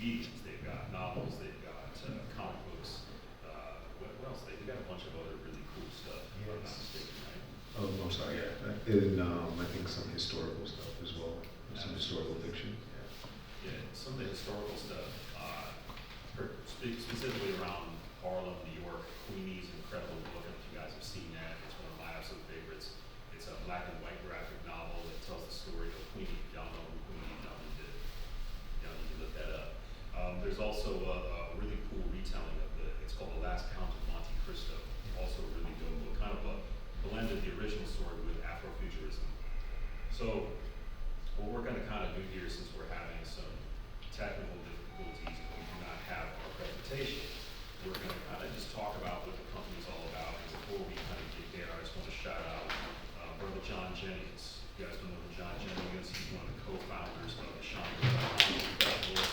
CDs, they've got novels, they've got comic books. What else? They've got a bunch of other really cool stuff, if I'm not mistaken, right? Oh, I'm sorry, yeah. And I think some historical stuff as well, some historical fiction. Yeah, some of the historical stuff, specifically around Harlem, New York. Queenie's incredible book. I don't know if you guys have seen that. It's one of my absolute favorites. It's a black and white graphic novel that tells the story of Queenie. If y'all know who Queenie is, y'all need to look that up. There's also a really cool retelling of it's called The Last Count of Monte Cristo. Also a really dope book, kind of a blend of the original story with Afrofuturism. So what we're going to kind of do here, since we're having some technical difficulties and we do not have our presentation, we're going to kind of just talk about what the company's all about. And before we kind of get there, I just want to shout out Brother John Jennings. You guys don't know who John Jennings is? He's one of the co-founders of the Schomburg Festival.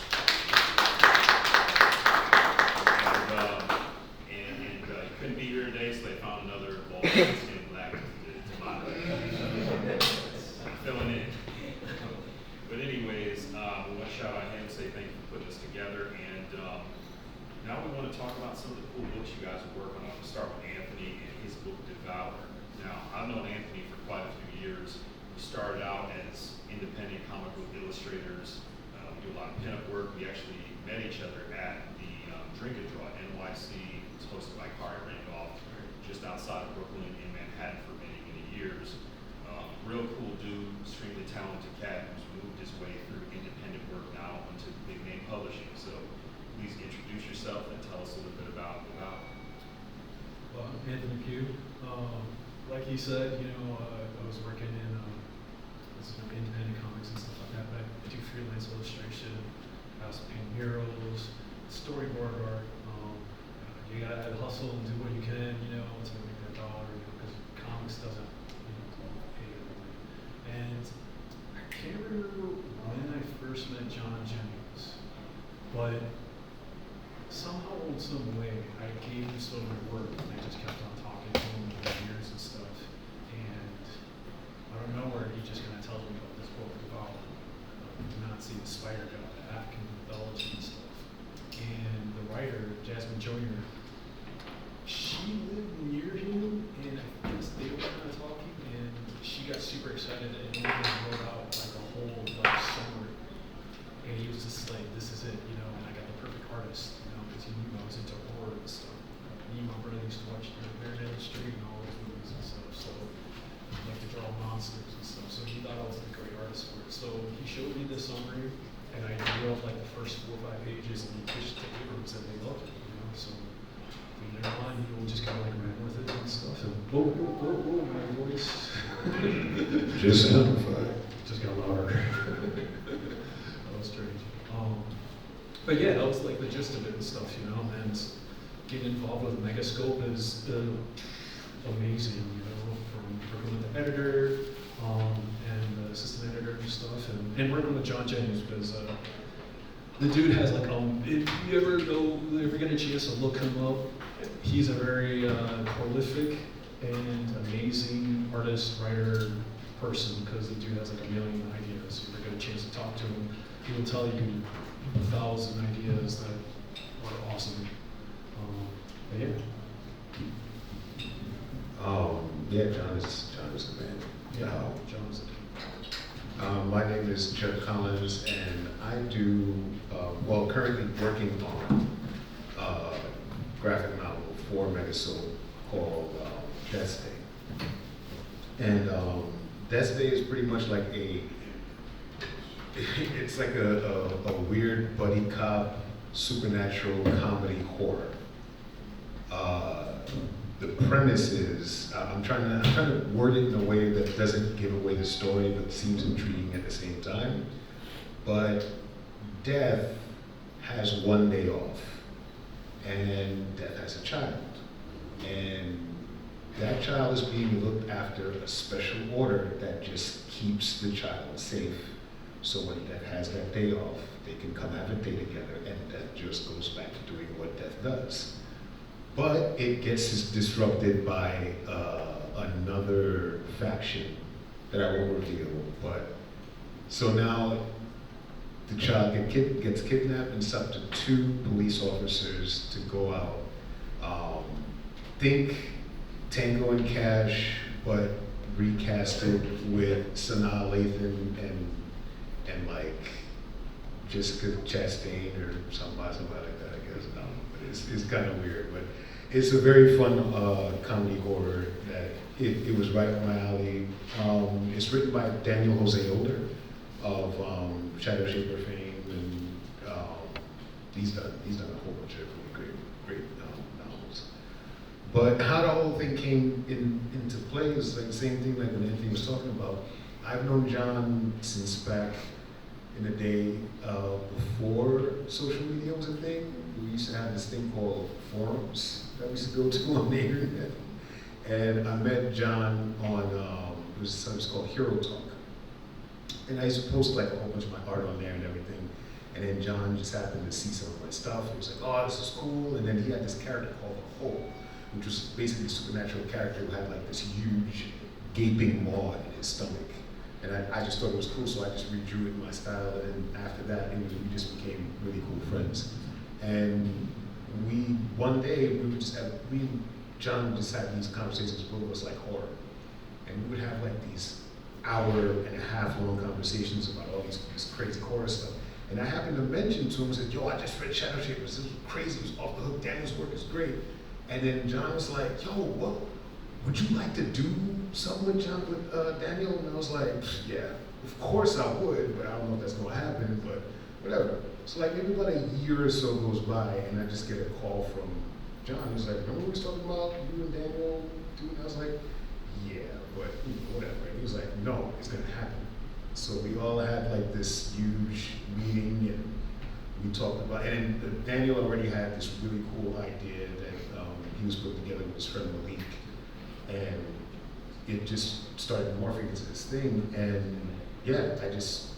And he couldn't be here today, so they found another bald-skinned black to moderate. Filling in. But anyways, we want to shout out him, say thank you for putting this together, and now we want to talk about some of the cool books you guys are working on. We'll start with Anthony and his book, Devour. Now, I've known Anthony for quite a few years. We started out as independent comic book illustrators. We do a lot of pinup work. We actually met each other at the Drink and Draw at NYC. It's hosted by Kari Randolph, just outside of Brooklyn in Manhattan for many, many years. Real cool dude, extremely talented cat who's moved his way through independent work now into big name publishing. So please introduce yourself and tell us a little bit about Devour. Well, I'm Anthony Pugh. Like he said, I was working in independent comics and stuff like that, but I do freelance illustration. I also paint murals, storyboard art. You gotta hustle and do what you can, to make that dollar, because comics doesn't, pay everything. And I can't remember when I first met John Jennings, but somehow in some way I gave him some of my work, and I just kept on talking to him over the years and stuff. And out of nowhere, he just kind of tells me about this book about Nazi inspired African mythology and stuff. And the writer, Jasmine Joyner, she lived near him, and I guess they were kind of talking, and she got super excited and even wrote out like a whole summary. And he was just like, this is it, and I got the perfect artist, because he knew I was into horror and stuff. Me and my brother used to watch Meredith Street and all those movies and stuff, so I like to draw monsters and stuff. So he thought I was a great artist for it. So he showed me this summary, and I drew up like the first 4 or 5 pages, and he pitched it to Abrams, and they loved it, so from there on, we just kind of like ran with it and stuff, and whoa, my voice. Just amplified. Just got louder. That was strange. But yeah, that was like the gist of it and stuff, and getting involved with Megascope is amazing, from working with the editor, and the assistant editor and stuff, and working with John Jennings, because the dude has like, if you ever get a chance to look him up, he's a very prolific and amazing artist, writer, person, because the dude has like a million ideas. If you ever get a chance to talk to him, he will tell you 1,000 ideas that are awesome. But yeah. John is the man. Yeah, John is the man. My name is Chuck Collins, and I do, currently working on a graphic novel for Megascope called Death Day. And Death Day is pretty much like it's like a weird buddy cop, supernatural comedy horror. The premise is, I'm trying to word it in a way that doesn't give away the story, but seems intriguing at the same time. But Death has one day off, and Death has a child. And that child is being looked after a special order that just keeps the child safe. So when Death has that day off, they can come have a day together, and Death just goes back to doing what Death does. But it gets disrupted by another faction that I won't reveal. But so now the child gets kidnapped, and it's up to 2 police officers to go out. Think Tango and Cash, but recasted with Sanaa Lathan and like Jessica Chastain or somebody like that, I guess. But it's kind of weird, but it's a very fun comedy horror that it was right up my alley. It's written by Daniel Jose Older of Shadow Shaper fame, and he's done a whole bunch of really great novels. But how the whole thing came into play is like the same thing like when Anthony was talking about. I've known John since back in the day before social media was a thing. We used to have this thing called forums that we used to go to on the internet. And I met John on, it was something called Hero Talk. And I used to post like a whole bunch of my art on there and everything. And then John just happened to see some of my stuff. He was like, oh, this is cool. And then he had this character called The Hole, which was basically a supernatural character who had like this huge gaping maw in his stomach. And I just thought it was cool, so I just redrew it in my style. And then after that, we just became really cool friends. And one day, John just had these conversations, both of us like horror. And we would have like these hour-and-a-half long conversations about all this crazy horror stuff. And I happened to mention to him, I said, yo, I just read Shadow Shapers. This was crazy, it was off the hook, Daniel's work is great. And then John was like, yo, what? Would you like to do something with Daniel? And I was like, yeah, of course I would, but I don't know if that's gonna happen, but whatever. So like maybe about a year or so goes by, and I just get a call from John. He was like, remember we was talking about you and Daniel doing? I was like, yeah, but whatever. And he was like, no, it's gonna happen. So we all had like this huge meeting, and we talked about, and Daniel already had this really cool idea that he was putting together with his friend Malik. And it just started morphing into this thing, and yeah, I just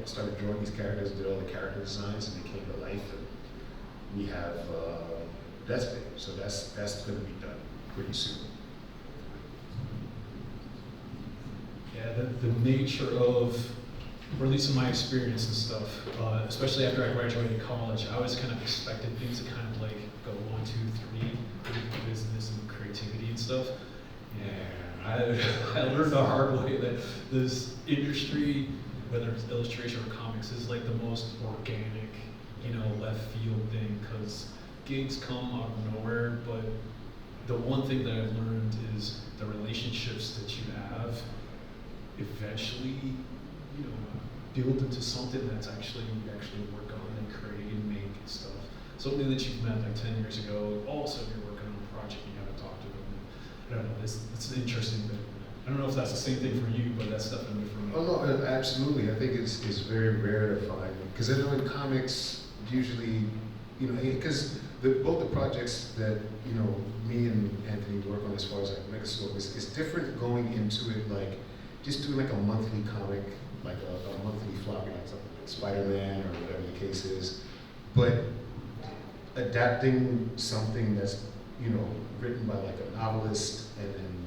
started drawing these characters, did all the character designs, and they came to life. And we have that's big, so that's going to be done pretty soon. Yeah, the nature of, or at least in my experience and stuff, especially after I graduated college, I always kind of expected things to kind of like go 1, 2, 3, business and creativity and stuff. Yeah, I learned the hard way that this industry, whether it's illustration or comics, is like the most organic, left field thing, because gigs come out of nowhere, but the one thing that I've learned is the relationships that you have eventually, build into something that's actually work on and create and make and stuff. Something that you've met like 10 years ago, all of a sudden you're working on a project and you haven't talked to them. I don't know, it's an interesting thing. I don't know if that's the same thing for you, but that's definitely for me. Oh no, absolutely. I think it's very rare to find, because I know in comics, usually, because both the projects that, me and Anthony work on as far as like Megascope, it's different going into it like, just doing like a monthly comic, like a monthly floppy, like something like Spider-Man or whatever the case is, but adapting something that's, written by like a novelist and then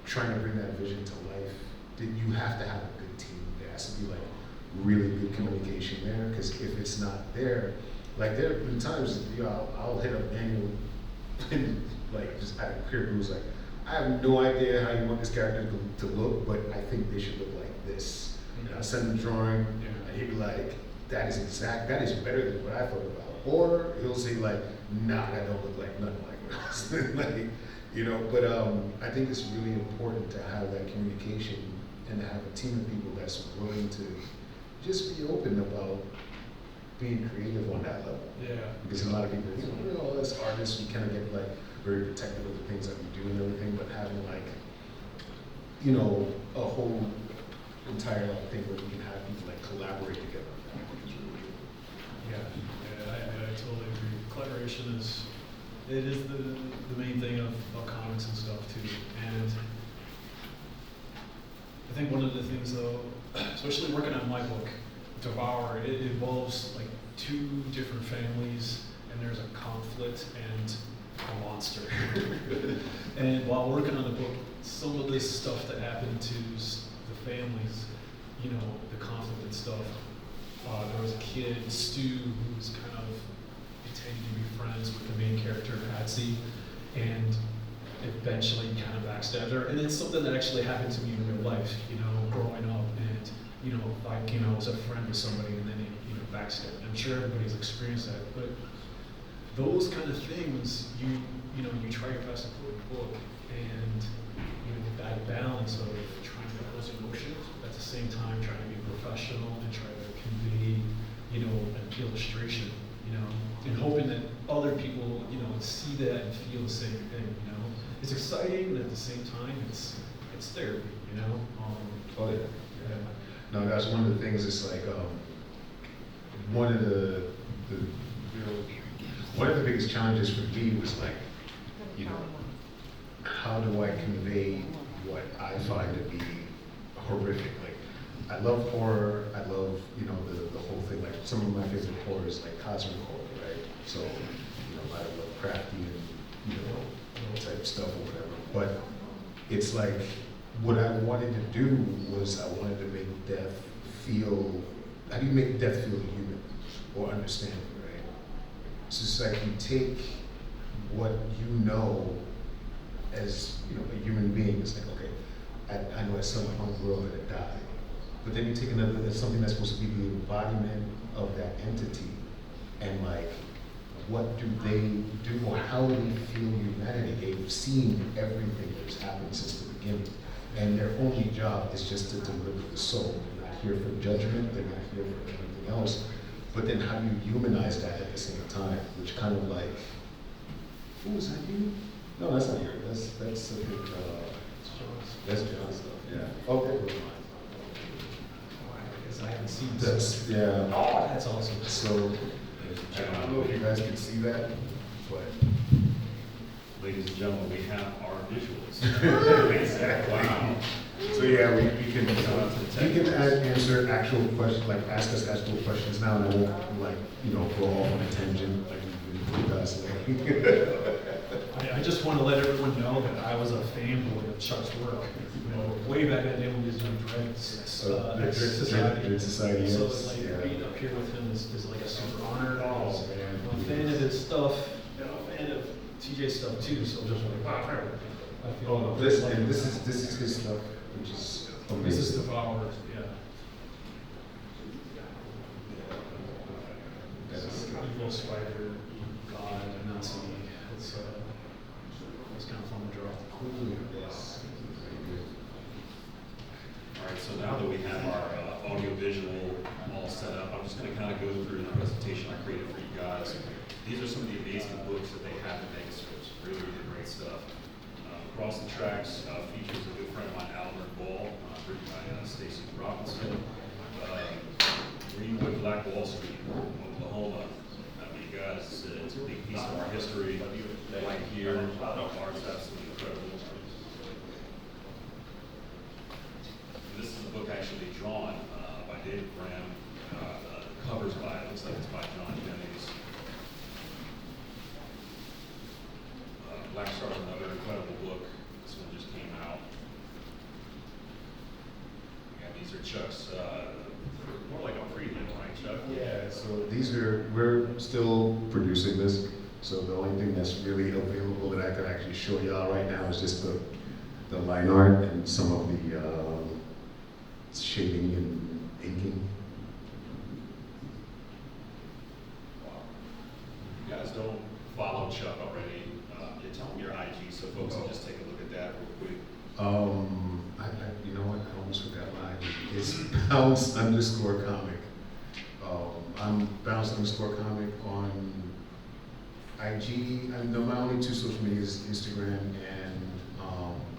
trying to bring that vision to life, you have to have a good team. There has to be like really good communication there, because if it's not there, like there have been times, I'll hit up Daniel and like just out of clear blues, like, I have no idea how you want this character to look, but I think they should look like this. And I'll send him a drawing, and he'd be like, that is better than what I thought about. Or he'll say like, nah, that don't look like nothing like what I was thinking. Like, but I think it's really important to have that communication and to have a team of people that's willing to just be open about being creative on that level. Yeah. Because a lot of people, as artists, we kind of get like very protective of the things that we do and everything, but having like, a whole entire thing where we can have people like collaborate together. I think it's really good. Yeah, I totally agree. Collaboration is the main thing of comics and stuff too. And I think one of the things though, especially working on my book, Devour, it involves like 2 different families, and there's a conflict and a monster. And while working on the book, some of this stuff that happened to the families, the conflict and stuff, there was a kid, Stu, who was kind of pretending to be friends with the main character, Patsy, and eventually kind of backstabbed her. And it's something that actually happened to me in real life, growing up. And, I was a friend with somebody and then they, backstabbed. I'm sure everybody's experienced that. But those kind of things, you try your best to put in the book. And, that balance of trying to get those emotions, at the same time trying to be professional and try to convey, an illustration, and hoping that other people, see that and feel the same thing, It's exciting, but at the same time, it's therapy, Oh, yeah. No, that's one of the things. It's like one of the biggest challenges for me was like, how do I convey what I find to be horrific? Like, I love horror. I love the whole thing. Like some of my favorite horror is like cosmic horror, right? So I love crafty and type stuff or whatever. But it's like what I wanted to do was I wanted to make death feel. How do you make death feel human or understanding, right? So it's like you take what as a human being. It's like, okay, I know at some point we're all gonna die, but then you take something that's supposed to be the embodiment of that entity, and like, what do they do, or how do they feel humanity? They've seen everything that's happened since the beginning, and their only job is just to deliver the soul. They're not here for judgment, they're not here for anything else. But then how do you humanize that at the same time? Which kind of like, oh, is that you? No, that's not you. That's a bit, that's John's stuff, yeah. Okay. Because I haven't seen That's, this. yeah. Oh, that's awesome. So, I don't know if you guys can see that, but. Ladies and gentlemen, we have our visuals. Exactly. Wow. So yeah, we can answer actual questions, like ask us actual questions now, and I won't like, go off on a tangent like we does. I just want to let everyone know that I was a fanboy of Chuck's work. Way back in the day when he was doing Dread Society. So Yes, like yeah. being up here with him is like a super honor. Oh, man. I'm a fan of his stuff, and I'm a fan of TJ's stuff too. So just like, wow, I feel. Oh, this is his stuff, which is amazing. This is Devour, yeah. Evil Spider, God, Nazi. It's kind of fun to draw. Cool. Yes. All right, so now that we have our audio-visual all set up, I'm just going to kind of go through the presentation I created for you guys. These are some of the amazing books that they have in Megascope. Really, really great stuff. Across the Tracks features a good friend of mine, Albert Ball, written by Stacey Robinson. Greenwood Black Wall Street, Oklahoma. You guys, it's a big piece of our history right here. Art's absolutely incredible. This is a book actually drawn by David Graham. The cover's by, it looks like it's by John Jennings. Black Star's another incredible book. This one just came out. Yeah, these are Chuck's, more like a preview, right, Chuck? Yeah, so we're still producing this, so the only thing that's really available that I could actually show y'all right now is just the line art and some of the shading and inking. Wow. If you guys don't follow Chuck already, tell him your IG so folks can just take a look at that real quick. You know what? I almost forgot my IG. It's bounce_comic. I'm bounce_comic on IG. My only two social media is Instagram and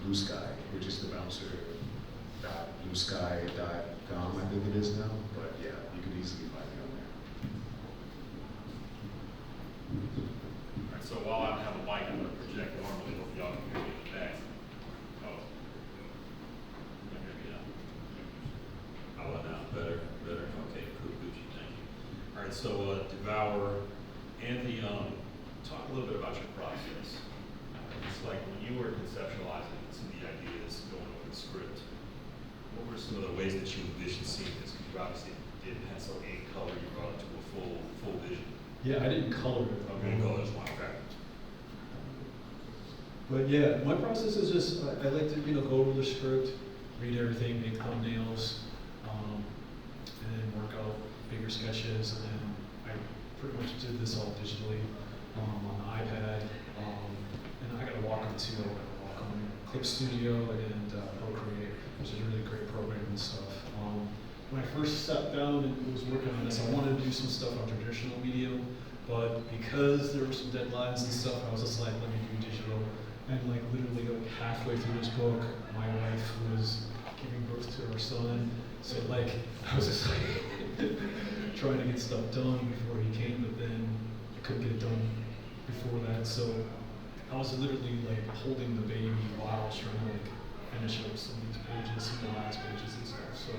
Blue Sky, which is the bouncer.bluesky.com, I think it is now. But yeah, you can easily find me on there. All right, so while I don't have a mic, I'm going to project normally. Hope y'all can hear me in the back. Oh. You can hear me now. How about now? Better? Okay, cool, Gucci, thank you. All right, so Devour. Anthony, talk a little bit about your process. It's like when you were conceptualizing some of the ideas going over the script, what were some of the ways that you envisioned seeing this? Because you obviously did have some so in color, you brought it to a full vision. Yeah, I didn't color it. Okay, color is one, okay. But yeah, my process is just, I like to, go over the script, read everything, make thumbnails, and then work out bigger sketches. And then I pretty much did this all digitally on the iPad. And I gotta walk on Clip Studio and Procreate, which is a really great program and stuff. When I first sat down and was working on this, I wanted to do some stuff on traditional medium, but because there were some deadlines and stuff, I was just like, let me do digital. And like literally like halfway through this book, my wife was giving birth to her son. So like, I was just like trying to get stuff done before he came, but then I couldn't get it done before that. So I was literally like holding the baby while I was trying to like finish up some of these pages, some of the last pages and stuff. So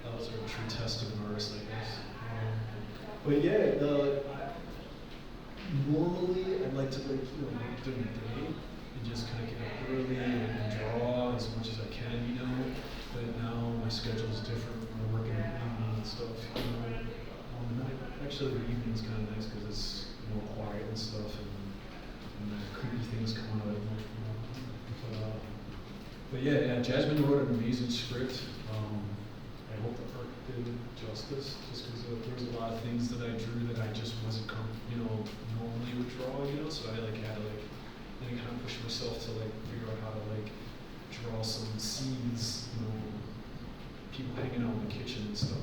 that was a true test of an artist, I guess. But yeah, normally I'd like to like, work during the day and just kind of get up early and draw as much as I can, But now my schedule is different. I'm working in the evening and stuff, Actually, the evening's kind of nice because it's more quiet and stuff, and creepy things come out of it. But yeah, Jasmine wrote an amazing script. I hope the art did justice, just because there was a lot of things that I drew that I just wasn't, normally would draw, So I had to then kind of push myself to figure out how to draw some scenes, people hanging out in the kitchen and stuff,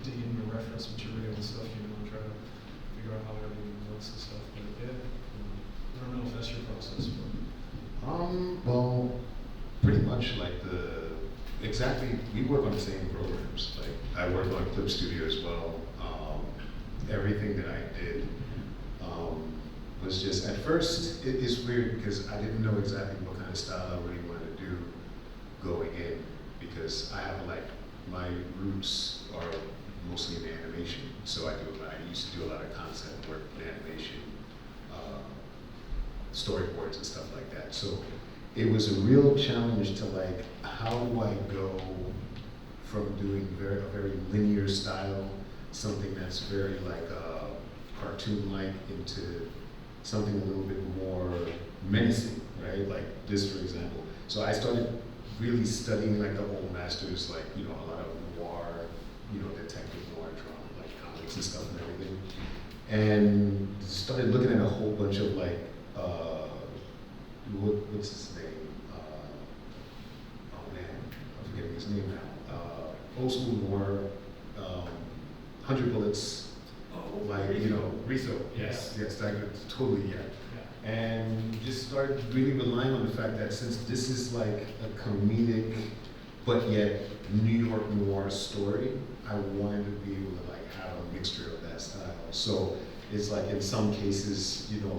dig into reference material and stuff, and try to figure out how everything works and stuff. But yeah, I don't know if that's your process, but. Well, pretty much we work on the same programs. I work on Clip Studio as well. Everything that I did was just, at first, it's weird because I didn't know exactly what kind of style I really wanted to do going in, because I have my roots are mostly in animation. So I used to do a lot of concept work in animation, storyboards and stuff like that. So it was a real challenge to how do I go from doing a very linear style, something that's very cartoon-like, into something a little bit more menacing, right? Like this, for example. So I started really studying the old masters, a lot of noir, detective noir drama, comics and stuff and everything. And started looking at a whole bunch of what's his name? Oh man, I'm forgetting his name now. Old school noir, 100 Bullets. Rizzo. Yes, totally, yeah. And just started really relying on the fact that since this is a comedic, but yet New York noir story, I wanted to be able to have a mixture of that style. So it's in some cases, it'll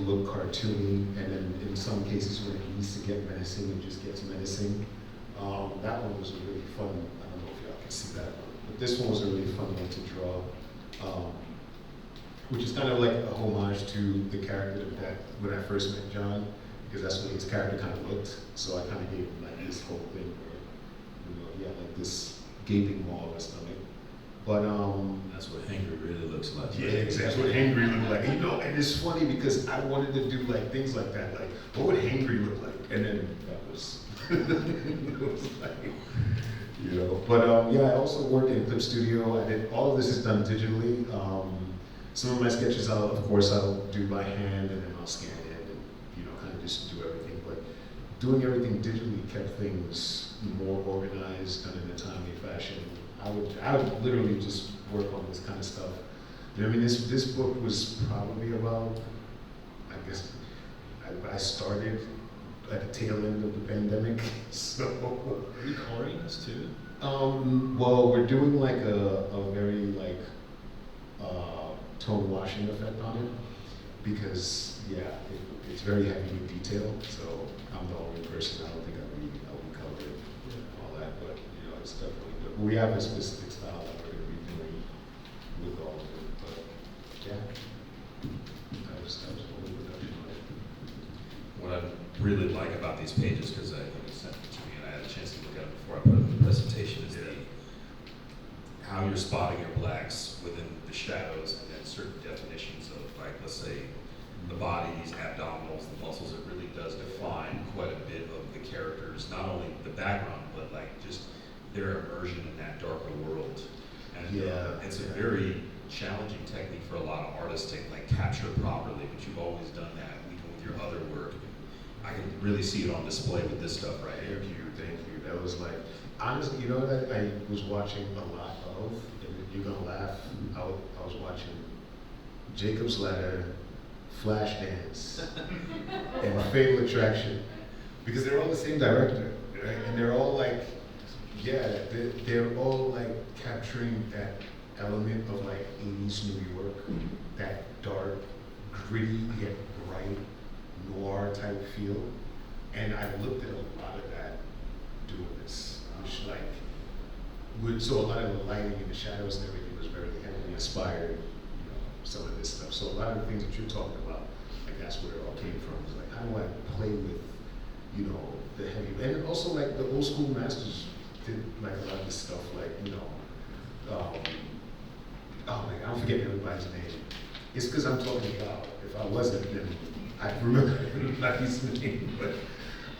look cartoony, and then in some cases when it needs to get menacing, it just gets menacing. That one was a really fun, I don't know if y'all can see that one, but this one was a really fun one to draw, which is kind of a homage to the character that when I first met John, because that's what his character kind of looked. So I kind of gave him this whole thing where, he had this gaping maw of a stomach. But that's what hangry really looks like. Yeah, exactly. That's what hangry looked like. And it's funny because I wanted to do things like that. What would hangry look like? And then that was, it was But I also work in Clip Studio. All of this is done digitally. Some of my sketches, I'll do by hand, and then I'll scan it, and kind of just do everything. But doing everything digitally kept things more organized, done in a timely fashion. I would literally just work on this kind of stuff. This book was probably about, I guess, I started at the tail end of the pandemic, so. Are you coloring this too? Well, we're doing a very tone washing effect on it, because it's very heavy with detail. So I'm the only person. I don't think I'll be coloring all that, but it's definitely. We have a specific style that we're going to be doing with all of it, but that was the whole production on it. What I really like about these pages, because I think you sent it to me and I had a chance to look at it before I put it in the presentation, is you're spotting your blacks within the shadows, and then certain definitions of, like, let's say, the bodies, abdominals, the muscles, it really does define quite a bit of the characters, not only the background, but like just their immersion in that darker world. And it's a very challenging technique for a lot of artists to like capture properly, but you've always done that even with your other work. I can really see it on display with this stuff right here. Thank you. That was like, honestly, you know what I was watching a lot of, and you're gonna laugh, I was watching Jacob's Ladder, Flashdance, and My Fatal Attraction, because they're all the same director, right? And they're all like, they're all like capturing that element of like 80s New York, that dark, gritty, yet bright, noir type feel. And I looked at a lot of that doing this, which so a lot of the lighting and the shadows and everything was very heavily inspired, some of this stuff. So a lot of the things that you're talking about, like that's where it all came from. It's like, how do I play with, the heavy, and also like the old school masters did like a lot of this stuff, like, oh my God, I'm forgetting everybody's name. It's because I'm talking about, if I wasn't, then I'd remember everybody's name.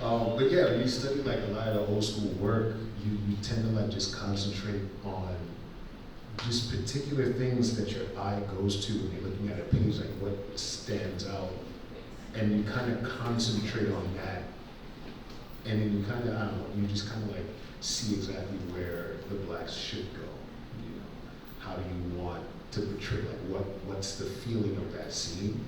But yeah, when you study like a lot of the old school work, you tend to like just concentrate on just particular things that your eye goes to when you're looking at a page, like what stands out. And you kind of concentrate on that. And then you kind of, I don't know, you just kind of like see exactly where the blacks should go. How do you want to portray, like what's the feeling of that scene?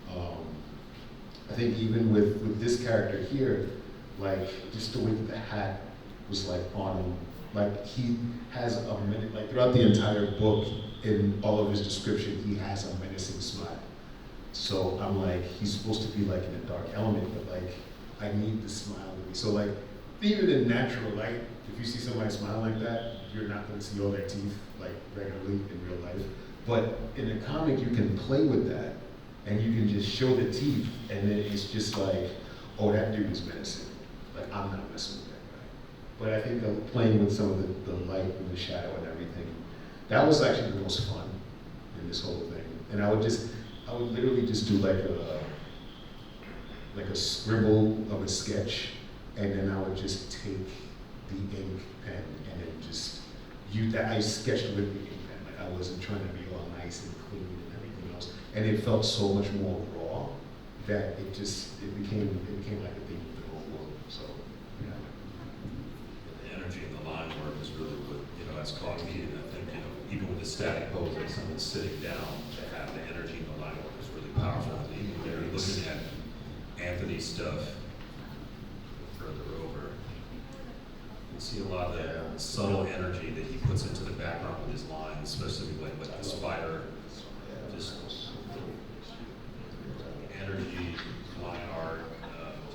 I think even with this character here, like just the way that the hat was like on him, like he has a minute, like throughout the entire book, in all of his description, he has a menacing smile. So I'm like, he's supposed to be like in a dark element, but like, I need the smile to be. So like, even in natural light, if you see somebody smile like that, you're not gonna see all their teeth like regularly in real life. But in a comic, you can play with that, and you can just show the teeth, and then it's just like, oh, that dude is menacing. Like, I'm not messing with that guy. But I think playing with some of the light and the shadow and everything, that was actually the most fun in this whole thing. And I would literally just do like a scribble of a sketch, and then I would just take the ink pen and then just use that. I sketched with the ink pen. Like I wasn't trying to be all nice and clean and everything else. And it felt so much more raw that it became like a thing with the whole world. So yeah. The energy in the line work is really what, has caught me. And I think, even with the static pose, like someone sitting down, to have the energy in the line work is really powerful. And even when you're looking at Anthony's stuff further over, you see a lot of the subtle energy that he puts into the background with his lines, especially like the spider, just energy, line art,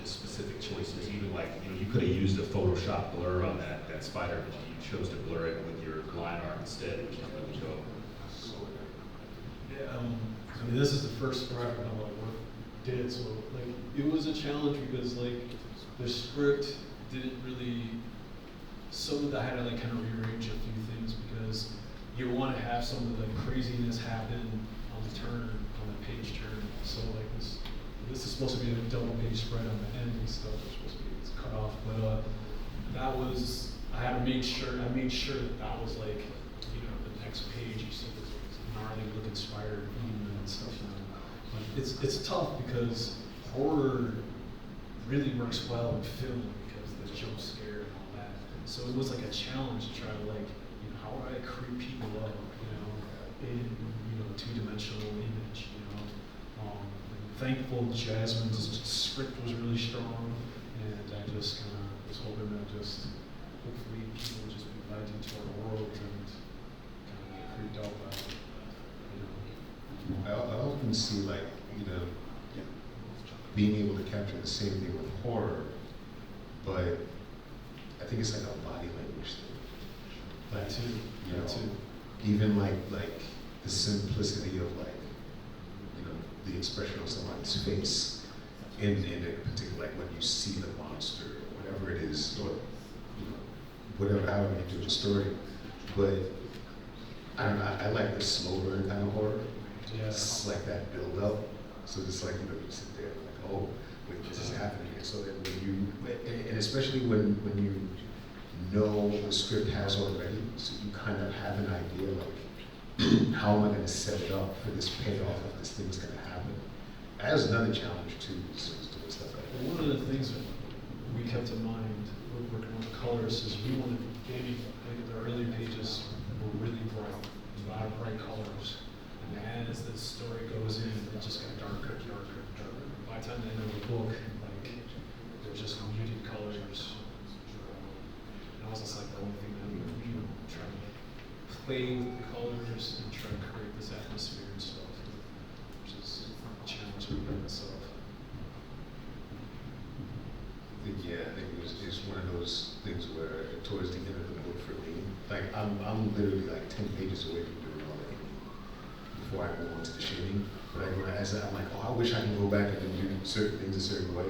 just specific choices. Even like, you could have used a Photoshop blur on that spider, but you chose to blur it with your line art instead, which is really dope. Yeah, I mean, this is the first project I did, so like it was a challenge because like the script didn't really. Some of that I had to like kind of rearrange a few things because you want to have some of the craziness happen on the page turn. So like this is supposed to be a double page spread on the end and stuff. It's supposed to be cut off, but I made sure that was like, the next page you see this gnarly looking spider eating and stuff. But it's tough because horror really works well in film because the jump scare and all that. So it was like a challenge to try to like, how do I creep people up, in two-dimensional image, thankful Jasmine's script was really strong, and I just kind of was hoping that hopefully people would just be led into our world and kind of get creeped out by it, I often see like, being able to capture the same thing with horror, but I think it's like a body language thing. That too. That too. Even like the simplicity of like, the expression of somebody's face in a particular, like when you see the monster or whatever it is, or whatever, however you do the story. But I don't know, I like the slow burn kind of horror. Yeah. It's like that build up. So it's like, you know, you sit there like, oh, wait, this is happening. And so then when you, and especially when you know the script has already, so you kind of have an idea like, how am I going to set it up for this payoff if this thing's going to happen? That is another challenge too, is doing stuff like that. One of the things that we kept in mind when working on the colors is we wanted maybe like the early pages were really bright, a lot of bright colors. And as the story goes in, it just got darker, darker, darker. By the time the end of the book, like there's just muted colors. And I was just like the only thing that we were trying to play with the colors and try to create this atmosphere and stuff, which is a challenge in itself. Yeah, I think it's one of those things where towards the end of the book for me, like I'm literally like 10 pages away from doing all that before I go on to the shading. But like when I'm like, oh, I wish I could go back and then do certain things a certain way.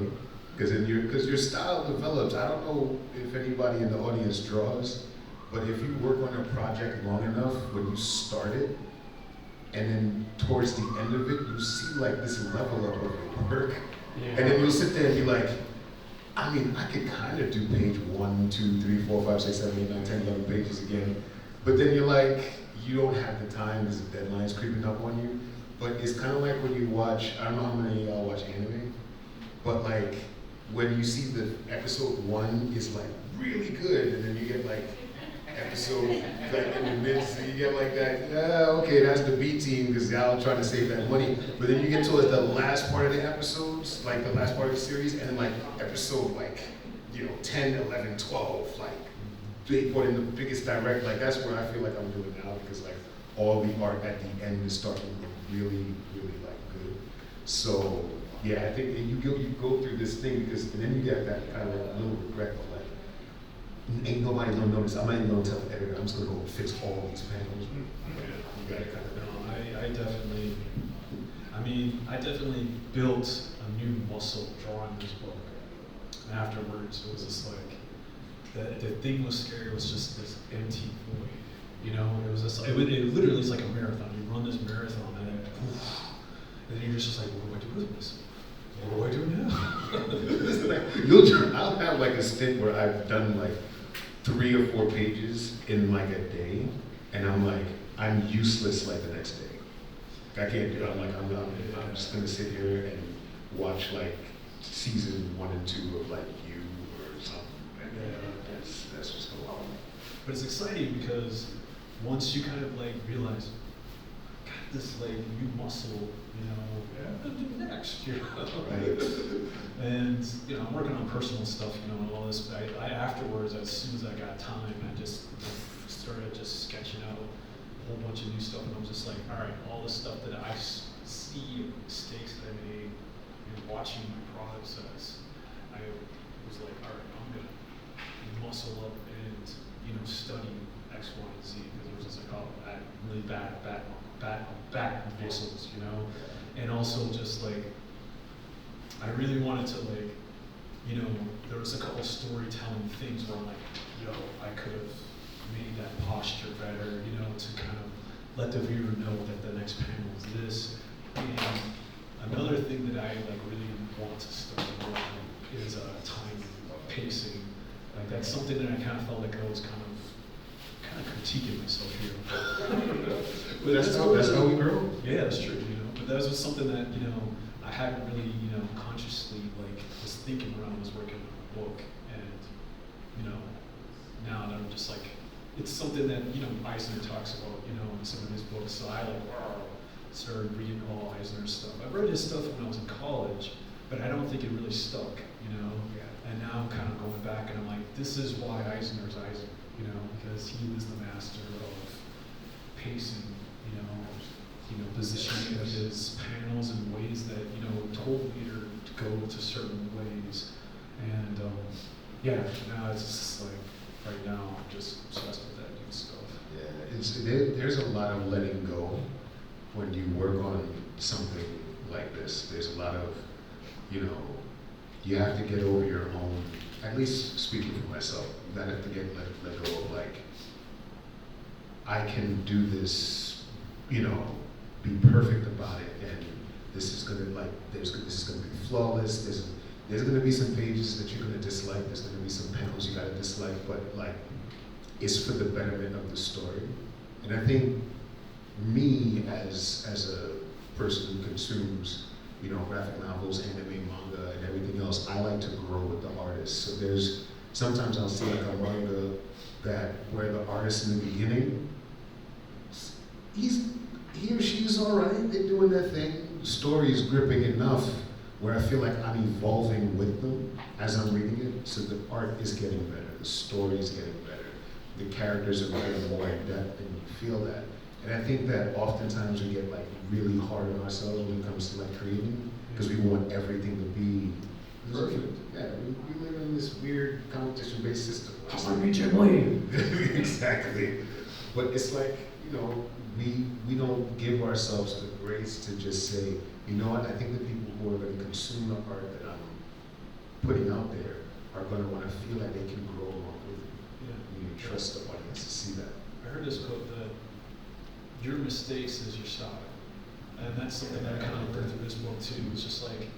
Because your style develops. I don't know if anybody in the audience draws, but if you work on a project long enough, when you start it, and then towards the end of it, you see like this level up of your work. Yeah. And then you'll sit there and be like, I mean, I could kind of do page 1, 2, 3, 4, 5, 6, 7, 8, 9, 10, 11 pages again. But then you're like, you don't have the time because the deadline's creeping up on you. But it's kind of like when you watch, I don't know how many of y'all watch anime, but like when you see the episode 1 is like really good, and then you get like episode like in the midst, and you get like that, yeah, okay, that's the B team because y'all trying to save that money. But then you get towards the last part of the episodes, like the last part of the series, and then like episode like, you know, 10, 11, 12, like they put in the biggest direct, like that's what I feel like I'm doing now, because like all the art at the end is starting to look really, really like good. So yeah, I think you go through this thing because, and then you get that kind of like little regret of like, ain't nobody gonna notice. I'm not even gonna tell the editor. I'm just gonna go and fix all these panels. You gotta kind of know. I definitely built a new muscle drawing this book. And afterwards, it was just like, the thing was scary. It was just this empty void. You know, it was just, it literally is like a marathon. You run this marathon and then, poof, and then you're just like, what do I do with this? What do I do now? I'll have like a stint where I've done like 3 or 4 pages in like a day, and I'm like, I'm useless like the next day. I can't do it. I'm just gonna sit here and watch like season 1 and 2 of like You or something. And that's just going on. But it's exciting because once you kind of like realize, got this like new muscle, you know, what do I do next? You know? Right. And you know, I'm working on personal stuff, you know, and all this. I afterwards, as soon as I got time, I just started just sketching out a whole bunch of new stuff, and I was just like, all right, all the stuff that I see, mistakes that I made, and watching my process, I was like, all right, I'm gonna muscle up and you know study X, Y, and Z, because it was just like, oh, I had really bad back muscles, you know, and also just like, I really wanted to like, you know, there was a couple storytelling things where I'm like, yo, I could have made that posture better, you know, to kind of let the viewer know that the next panel is this. And another thing that I like really want to start on is timing, pacing. Like that's something that I kind of felt like I was kind of critiquing myself here. But that's how we grow. Yeah, that's true. You know, but that was something that you know I hadn't really you know consciously like was thinking when I was working on a book, and you know now that I'm just like it's something that you know Eisner talks about you know in some of his books. So I like started reading all Eisner's stuff. I read his stuff when I was in college, but I don't think it really stuck. You know, and now I'm kind of going back and I'm like, this is why Eisner's Eisner. You know, because he was the master of pacing, you know, positioning of his panels in ways that, you know, told the reader to go to certain ways. And yeah, now it's just like, right now, I'm just obsessed with that new stuff. Yeah, there's a lot of letting go when you work on something like this. There's a lot of, you know, you have to get over your own, at least speaking for myself, you gotta have to let go of like, I can do this, you know, be perfect about it, and this is gonna this is gonna be flawless. There's gonna be some pages that you're gonna dislike. There's gonna be some panels you gotta dislike, but like, it's for the betterment of the story. And I think me as a person who consumes, you know, graphic novels, anime, manga, and everything else, I like to grow with the artist. So there's sometimes I'll see like a manga that where the artist in the beginning, he or she is all right, they're doing their thing. The story is gripping enough where I feel like I'm evolving with them as I'm reading it. So the art is getting better, the story is getting better, the characters are getting more in depth, and you feel that. And I think that oftentimes we get like really hard on ourselves when it comes to like creating, because we want everything to be perfect. Yeah, we live in this weird competition-based system. Exactly. But it's like, you know, we don't give ourselves the grace to just say, you know what, I think the people who are going to consume the art that I'm putting out there are going to want to feel like they can grow along with it. Yeah. You need to trust the audience to see that. I heard this quote that your mistakes is your style. And that's something that I kind of learned through this book too. It's just like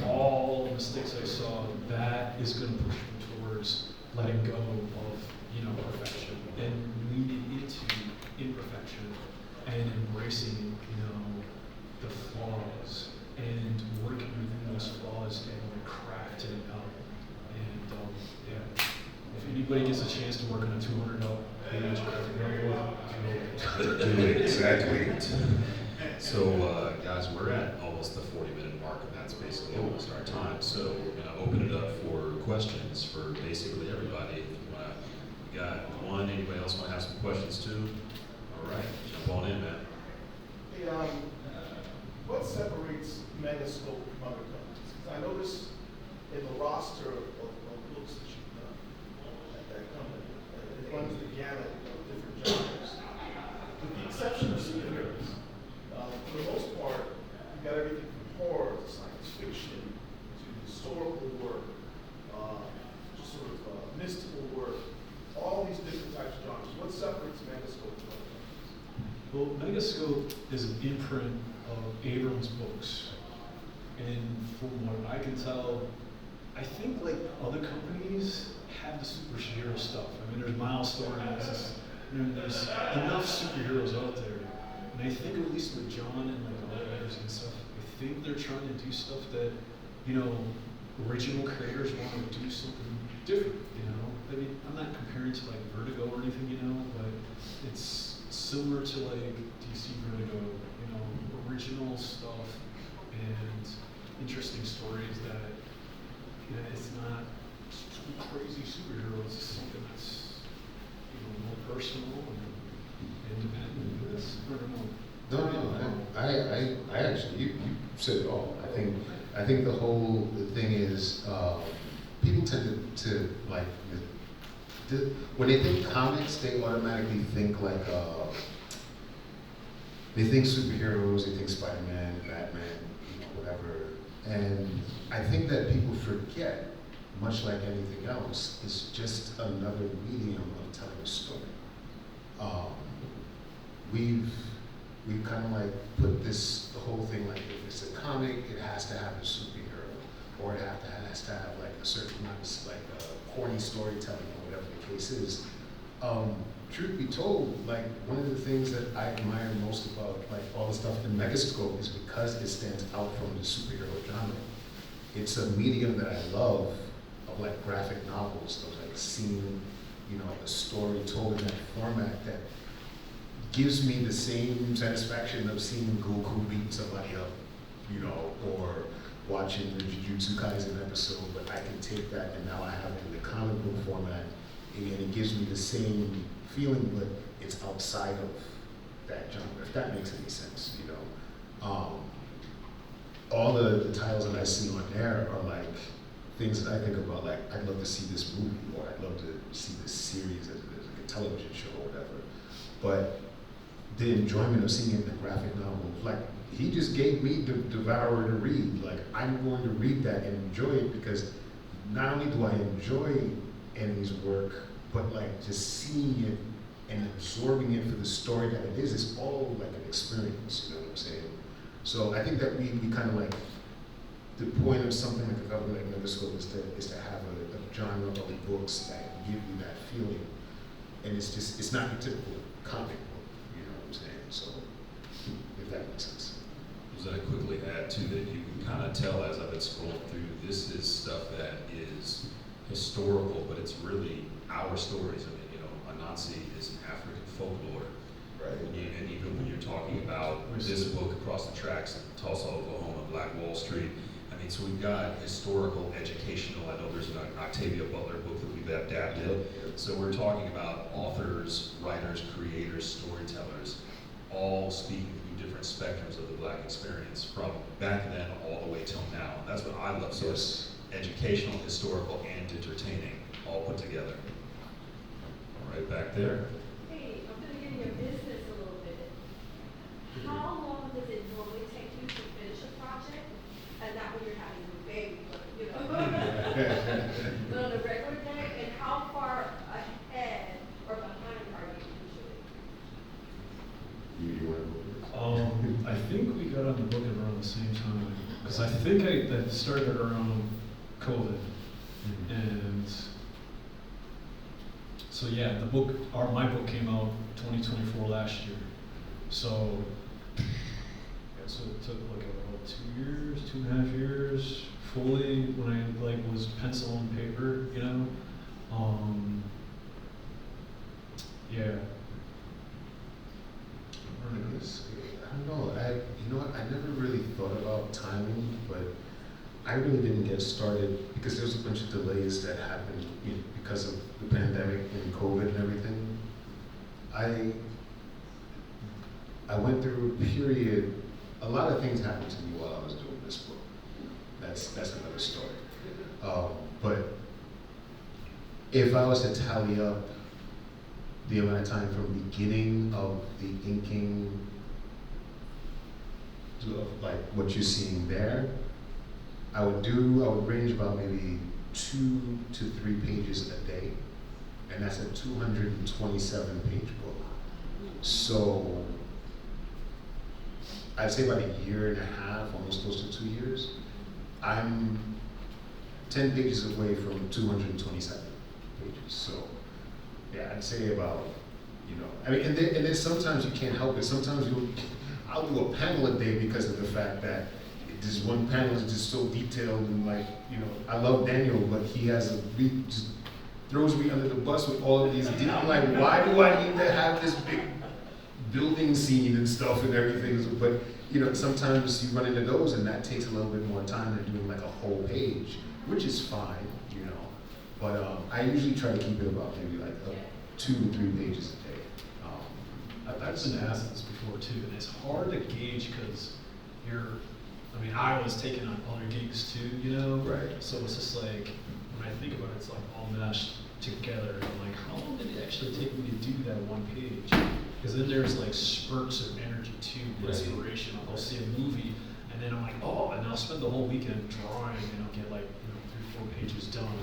all the mistakes I saw, that is going to push me towards letting go of, you know, perfection and leading into imperfection and embracing, you know, the flaws and working within those flaws and like crafting it out. And yeah, if anybody gets a chance to work on a 200-page graphic novel, Do it, exactly. So, guys, we're at almost the 40-minute mark, and that's basically almost our time. So we're gonna open it up for questions for basically everybody. If you wanna, we got one. Anybody else wanna have some questions too? All right, jump on in, man. Hey, what separates Megascope from other companies? 'Cause I noticed in the roster of books that you've done at that company, it runs the gamut of different genres. With the exception of superheroes, for the most part, you've got everything from horror to science fiction to historical work, just sort of mystical work, all these different types of genres. What separates Megascope from other companies? well, Megascope is an imprint of Abrams' books. And from what I can tell, I think like other companies have the superhero stuff. I mean, there's milestones, and there's enough superheroes out there. And I think at least with John and like other writers and stuff, I think they're trying to do stuff that, you know, original creators want to do something different, you know? I mean, I'm not comparing to like Vertigo or anything, you know, but it's similar to like DC Vertigo, you know, original stuff and interesting stories that, you know, it's not some crazy superheroes, it's something that's, you know, more personal and independent. I don't know. No, I actually, you said it all. I think the whole thing is, people tend to like, when they think comics, they automatically think like, they think superheroes, they think Spider-Man, Batman, you know, whatever. And I think that people forget, much like anything else, it's just another medium of telling a story. We've kind of like put the whole thing like, if it's a comic, it has to have a superhero, or it has to have like a certain amount of like corny storytelling or whatever the case is. Truth be told, like one of the things that I admire most about like all the stuff in Megascope is because it stands out from the superhero genre. It's a medium that I love of like graphic novels, of like seeing, you know, a story told in that format that gives me the same satisfaction of seeing Goku beat somebody up, you know, or watching the Jujutsu Kaisen episode, but I can take that and now I have it in the comic book format, and it gives me the same feeling, but it's outside of that genre, if that makes any sense, you know. All the titles that I see on there are like things that I think about, like, I'd love to see this movie, or I'd love to see this series as like a television show or whatever. But the enjoyment of seeing it in the graphic novel, like, he just gave me Devour to read. Like, I'm going to read that and enjoy it, because not only do I enjoy Annie's work, but like just seeing it and absorbing it for the story that it is. It's all like an experience, you know what I'm saying? So I think that we kind of like, the point of something like a company like Megascope is to have a genre of books that give you that feeling. And it's just, it's not your typical comic book, you know what I'm saying? So, if that makes sense. Was that I quickly add too that you can kind of tell as I've been scrolling through, this is stuff that is historical, but it's really our stories. I mean, you know, Anansi is African folklore. Right. And even when you're talking about this book, Across the Tracks in Tulsa, Oklahoma, Black Wall Street, I mean, so we've got historical, educational. I know there's an Octavia Butler book that we've adapted. So we're talking about authors, writers, creators, storytellers, all speaking through different spectrums of the Black experience from back then all the way till now. That's what I love. So it's educational, historical, and entertaining, all put together. All right, back there. Hey, I'm gonna get in your business a little bit. How long does it normally take you to finish a project? And not when you're having a baby, but you know, but on a regular day, and how far ahead or behind are you usually? You want to go first? I think we got on the book at around the same time, because I think that started around COVID, and so yeah, my book came out 2024 last year, so yeah, so it took like about 2 years, 2.5 years fully when I like was pencil and paper, you know, yeah. I don't know. You know what? I never really thought about timing, but I really didn't get started because there was a bunch of delays that happened because of the pandemic and COVID and everything. I went through a period. A lot of things happened to me while I was doing this book. That's another story. But if I was to tally up the amount of time from beginning of the inking to like what you're seeing there, I would range about maybe 2 to 3 pages a day, and that's a 227 page book. So I'd say about 1.5 years, almost close to 2 years. I'm 10 pages away from 227 pages. So yeah, I'd say about, you know, I mean, and then sometimes you can't help it. Sometimes I'll do a panel a day because of the fact that this one panel is just so detailed and like, you know, I love Daniel, but he just throws me under the bus with all of these details. I'm like, why do I need to have this big building scene and stuff and everything? But, you know, sometimes you run into those and that takes a little bit more time than doing like a whole page, which is fine, you know. But I usually try to keep it about maybe like 2 to 3 pages a day. I've been asked this before too, and it's hard to gauge because I was taking on other gigs too, you know? Right. So it's just like, when I think about it, it's like all meshed together. And I'm like, how long did it actually take me to do that one page? Because then there's like spurts of energy too, inspiration. I'll go see a movie, and then I'm like, oh, and I'll spend the whole weekend drawing, and I'll get like, 3 or 4 pages done.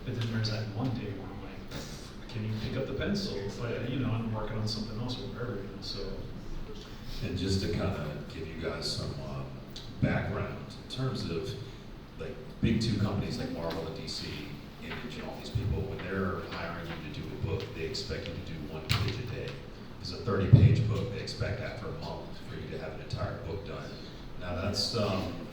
But then there's that one day where I'm like, I can't even pick up the pencil. But I'm working on something else or whatever, so. And just to kind of give you guys some background in terms of like big 2 companies like Marvel and DC, Image, and all these people, when they're hiring you to do a book, they expect you to do 1 page a day. It's a 30-page book. They expect after a month for you to have an entire book done. Now that's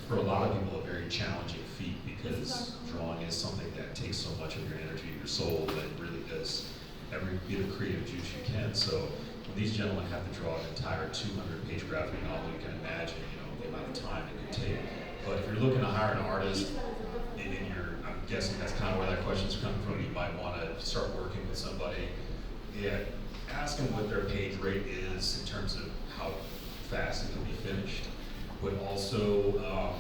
for a lot of people a very challenging feat because drawing is something that takes so much of your energy, your soul, that it really does every bit of creative juice you can. So when these gentlemen have to draw an entire 200-page graphic novel, you can imagine, the amount of time it could take. But if you're looking to hire an artist, I'm guessing that's kind of where that question's coming from. You might want to start working with somebody. Yeah, ask them what their page rate is in terms of how fast it can be finished. But also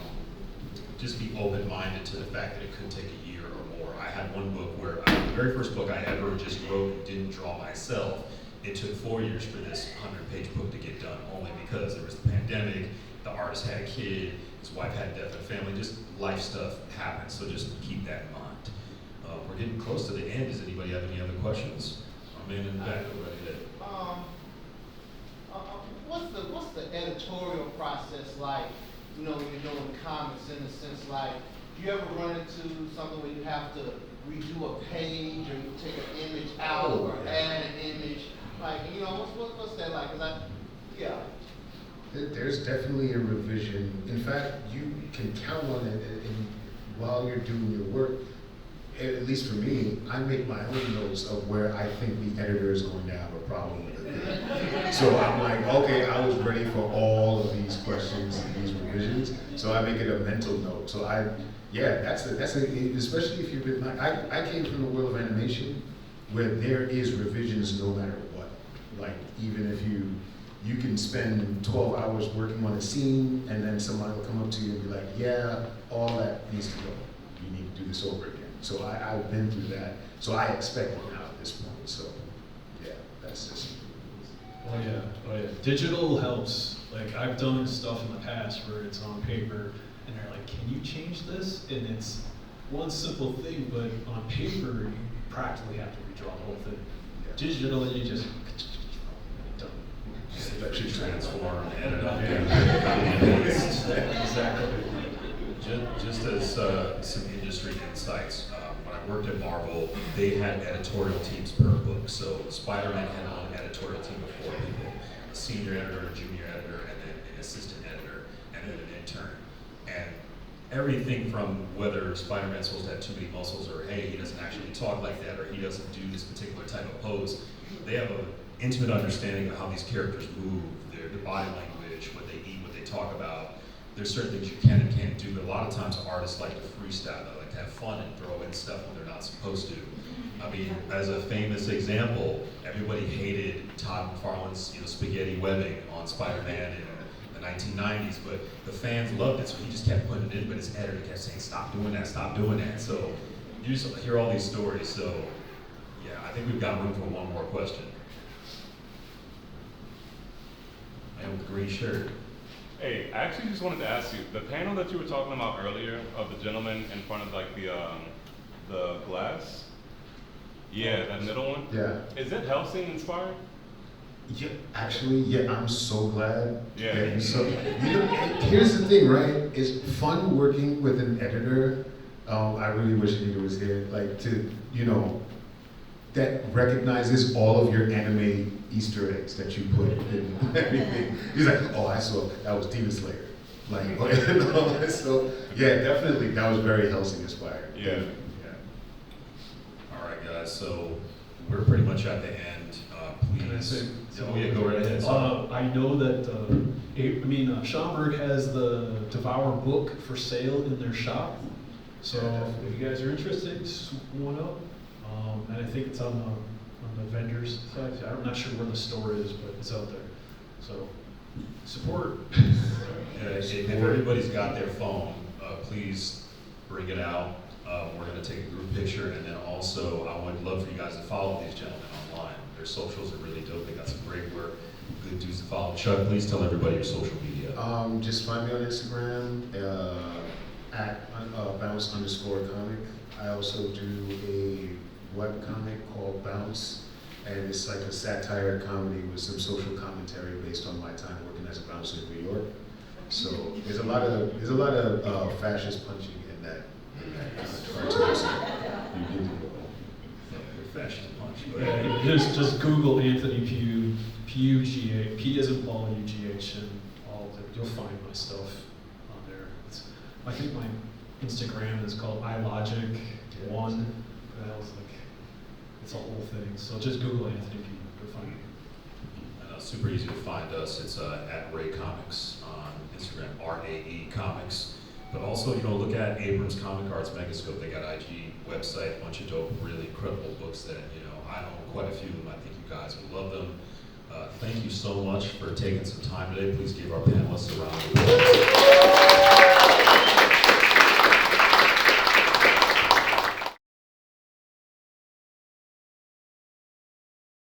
just be open-minded to the fact that it could take a year or more. I had one book where the very first book I ever just wrote and didn't draw myself. It took 4 years for this 100-page book to get done, only because there was the pandemic, the artist had a kid, his wife had death in the family, just life stuff happens, so just keep that in mind. We're getting close to the end. Does anybody have any other questions? Man in the back, go right ahead. What's the editorial process like, you know, when you're doing comics, in a sense, like, do you ever run into something where you have to redo a page, or you take an image out, or add an image, like, you know, what's that like? 'Cause yeah. There's definitely a revision. In fact, you can count on it while you're doing your work. At least for me, I make my own notes of where I think the editor is going to have a problem with it. So I'm like, okay, I was ready for all of these questions and these revisions, so I make it a mental note. So that's especially if you've been, I came from the world of animation, where there is revisions no matter what. Like, even if you can spend 12 hours working on a scene, and then somebody will come up to you and be like, yeah, all that needs to go. You need to do this over again. So I've been through that. So I expect it now at this point. So yeah, that's just. Oh yeah. Digital helps. Like, I've done stuff in the past where it's on paper and they're like, can you change this? And it's one simple thing, but on paper, you practically have to redraw the whole thing. Yeah. Digital, you just done. Let you transform, edit up. Exactly. Just as some industry insights, when I worked at Marvel, they had editorial teams per book. So Spider-Man had one editorial team of 4 people: a senior editor, a junior editor, and then an assistant editor, and then an intern. And everything from whether Spider-Man's supposed to have too many muscles, or hey, he doesn't actually talk like that, or he doesn't do this particular type of pose, they have an intimate understanding of how these characters move, their body language, what they eat, what they talk about. There's certain things you can and can't do, but a lot of times artists like to freestyle. They like to have fun and throw in stuff when they're not supposed to. I mean, as a famous example, everybody hated Todd McFarlane's spaghetti webbing on Spider-Man in the 1990s, but the fans loved it, so he just kept putting it in, but his editor kept saying, stop doing that, stop doing that. So you just hear all these stories. So yeah, I think we've got room for one more question. Man with the green shirt. Hey, I actually just wanted to ask you, the panel that you were talking about earlier of the gentleman in front of like the glass, yeah, that middle one. Yeah. Is it Hellsing inspired? Yeah, actually, yeah, I'm so glad. Yeah. So, here's the thing, right? It's fun working with an editor. I really wish Anita was here, like that recognizes all of your anime Easter eggs that you put in everything. He's like, oh, I saw that was Demon Slayer. Like, so yeah, definitely, that was very Hellsing inspired. Yeah. All right, guys. So we're pretty much at the end. Please. Can I say? Oh yeah, go right ahead. I know that Schomburg has the Devour book for sale in their shop. So if you guys are interested, swoop one up. And I think it's on the vendors side. I'm not sure where the store is, but it's out there. So support. Yeah, if everybody's got their phone, please bring it out. We're going to take a group picture, and then also I would love for you guys to follow these gentlemen online. Their socials are really dope. They got some great work. Good dudes to follow. Chuck, please tell everybody your social media. Just find me on Instagram at bounce_comic. I also do a webcomic called Bounce, and it's like a satire comedy with some social commentary based on my time working as a bouncer in New York. So there's a lot of fascist punching in that cartoon. So you need to go. Fascist punch. Yeah, just Google Anthony Pugh, P-U-G-H, P as in Paul, U-G-H, and all of it. You'll find my stuff on there. I think my Instagram is called iLogic1. That was like, it's a whole thing. So just Google Anthony Pugh, you'll find me. Super easy to find us. It's at Ray Comics on Instagram, RAE Comics. But also, look at Abrams Comic Arts Megascope. They got IG website, a bunch of dope, really incredible books that, I own quite a few of them. I think you guys will love them. Thank you so much for taking some time today. Please give our panelists a round of applause.